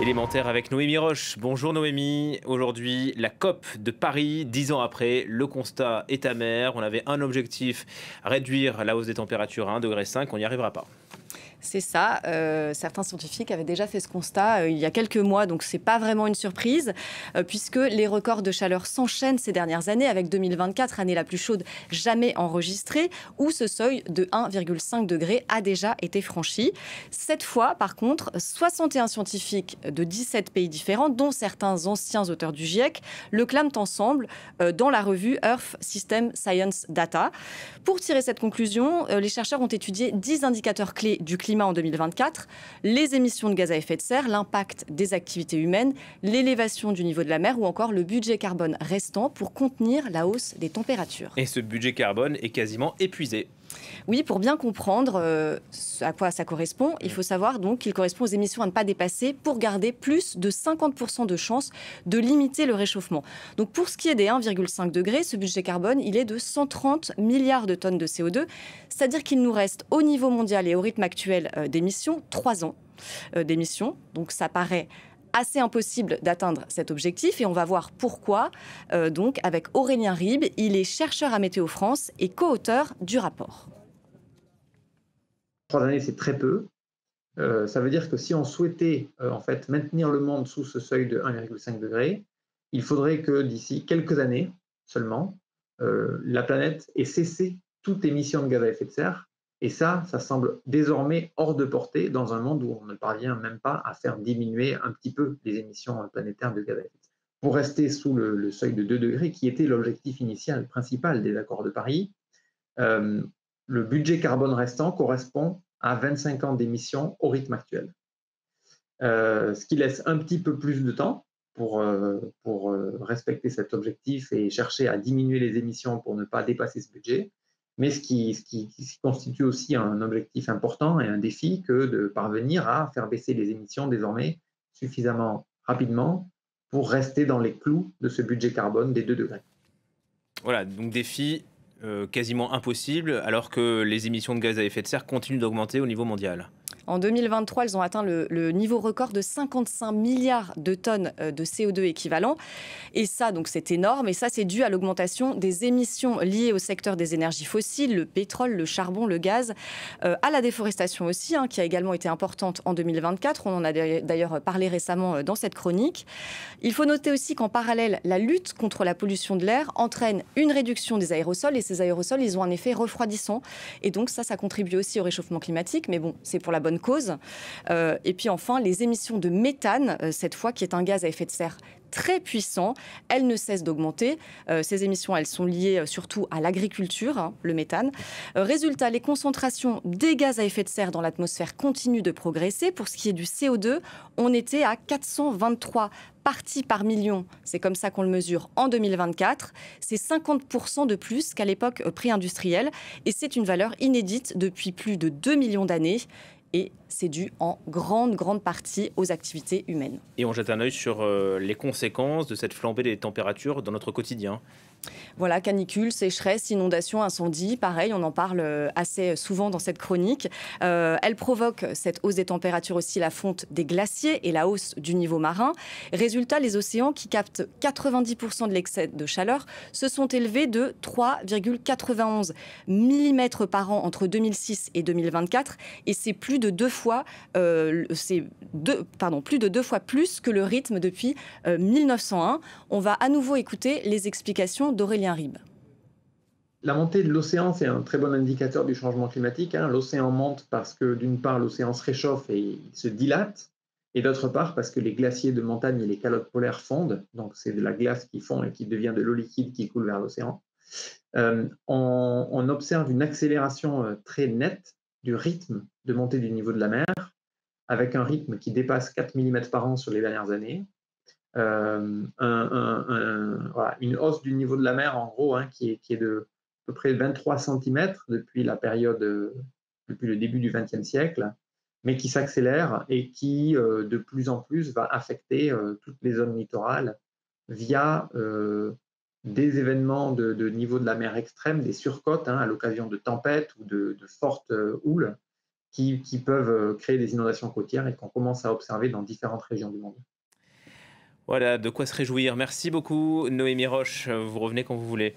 Élémentaire avec Noémie Roche. Bonjour Noémie. Aujourd'hui, la COP de Paris, 10 ans après, le constat est amer. On avait un objectif, réduire la hausse des températures à 1,5 degré, on n'y arrivera pas. C'est ça. Certains scientifiques avaient déjà fait ce constat il y a quelques mois, donc c'est pas vraiment une surprise, puisque les records de chaleur s'enchaînent ces dernières années, avec 2024, année la plus chaude jamais enregistrée, où ce seuil de 1,5 degré a déjà été franchi. Cette fois, par contre, 61 scientifiques de 17 pays différents, dont certains anciens auteurs du GIEC, le clament ensemble dans la revue Earth System Science Data. Pour tirer cette conclusion, les chercheurs ont étudié 10 indicateurs clés du climat en 2024, les émissions de gaz à effet de serre, l'impact des activités humaines, l'élévation du niveau de la mer ou encore le budget carbone restant pour contenir la hausse des températures. Et ce budget carbone est quasiment épuisé. Oui, pour bien comprendre à quoi ça correspond, il faut savoir donc qu'il correspond aux émissions à ne pas dépasser pour garder plus de 50% de chances de limiter le réchauffement. Donc pour ce qui est des 1,5 degrés, ce budget carbone, il est de 130 milliards de tonnes de CO2, c'est-à-dire qu'il nous reste au niveau mondial et au rythme actuel d'émissions 3 ans d'émissions. Donc ça paraît assez impossible d'atteindre cet objectif et on va voir pourquoi donc avec Aurélien Ribes. Il est chercheur à Météo France et co-auteur du rapport. 3 années, c'est très peu. Ça veut dire que si on souhaitait en fait maintenir le monde sous ce seuil de 1,5 degré, il faudrait que d'ici quelques années seulement, la planète ait cessé toute émission de gaz à effet de serre. Et ça semble désormais hors de portée dans un monde où on ne parvient même pas à faire diminuer un petit peu les émissions planétaires de gaz à effet de serre. Pour rester sous le seuil de 2 degrés, qui était l'objectif initial, principal des accords de Paris, le budget carbone restant correspond à 25 ans d'émissions au rythme actuel. Ce qui laisse un petit peu plus de temps pour respecter cet objectif et chercher à diminuer les émissions pour ne pas dépasser ce budget. Mais ce qui constitue aussi un objectif important et un défi que de parvenir à faire baisser les émissions désormais suffisamment rapidement pour rester dans les clous de ce budget carbone des 2 degrés. Voilà, donc défi quasiment impossible alors que les émissions de gaz à effet de serre continuent d'augmenter au niveau mondial. En 2023, elles ont atteint le niveau record de 55 milliards de tonnes de CO2 équivalent. Et ça, donc, c'est énorme. Et ça, c'est dû à l'augmentation des émissions liées au secteur des énergies fossiles, le pétrole, le charbon, le gaz, à la déforestation aussi, qui a également été importante en 2024. On en a d'ailleurs parlé récemment dans cette chronique. Il faut noter aussi qu'en parallèle, la lutte contre la pollution de l'air entraîne une réduction des aérosols. Et ces aérosols, ils ont un effet refroidissant. Et donc ça contribue aussi au réchauffement climatique. Mais bon, c'est pour la bonne cause. Et puis enfin, les émissions de méthane, cette fois, qui est un gaz à effet de serre très puissant, elles ne cessent d'augmenter. Ces émissions, elles sont liées surtout à l'agriculture, le méthane. Résultat, les concentrations des gaz à effet de serre dans l'atmosphère continuent de progresser. Pour ce qui est du CO2, on était à 423 parties par million, c'est comme ça qu'on le mesure, en 2024. C'est 50% de plus qu'à l'époque pré-industrielle. Et c'est une valeur inédite depuis plus de 2 millions d'années. Et c'est dû en grande partie aux activités humaines. Et on jette un œil sur les conséquences de cette flambée des températures dans notre quotidien. Voilà, canicule, sécheresse, inondation, incendie, pareil, on en parle assez souvent dans cette chronique. Elle provoque, cette hausse des températures aussi, la fonte des glaciers et la hausse du niveau marin. Résultat, les océans qui captent 90% de l'excès de chaleur se sont élevés de 3,91 mm par an entre 2006 et 2024. Et c'est plus de deux fois plus que le rythme depuis 1901. On va à nouveau écouter les explications d'Aurélien Ribes. La montée de l'océan, c'est un très bon indicateur du changement climatique. L'océan monte parce que, d'une part, l'océan se réchauffe et il se dilate, et d'autre part, parce que les glaciers de montagne et les calottes polaires fondent. Donc, c'est de la glace qui fond et qui devient de l'eau liquide qui coule vers l'océan. On observe une accélération très nette du rythme de montée du niveau de la mer, avec un rythme qui dépasse 4 mm par an sur les dernières années. Voilà, une hausse du niveau de la mer, en gros, qui est de à peu près 23 cm depuis depuis le début du XXe siècle, mais qui s'accélère et qui, de plus en plus, va affecter toutes les zones littorales via des événements de niveau de la mer extrême, des surcotes, à l'occasion de tempêtes ou de fortes houles, qui peuvent créer des inondations côtières et qu'on commence à observer dans différentes régions du monde. Voilà, de quoi se réjouir. Merci beaucoup, Noémie Roche. Vous revenez quand vous voulez.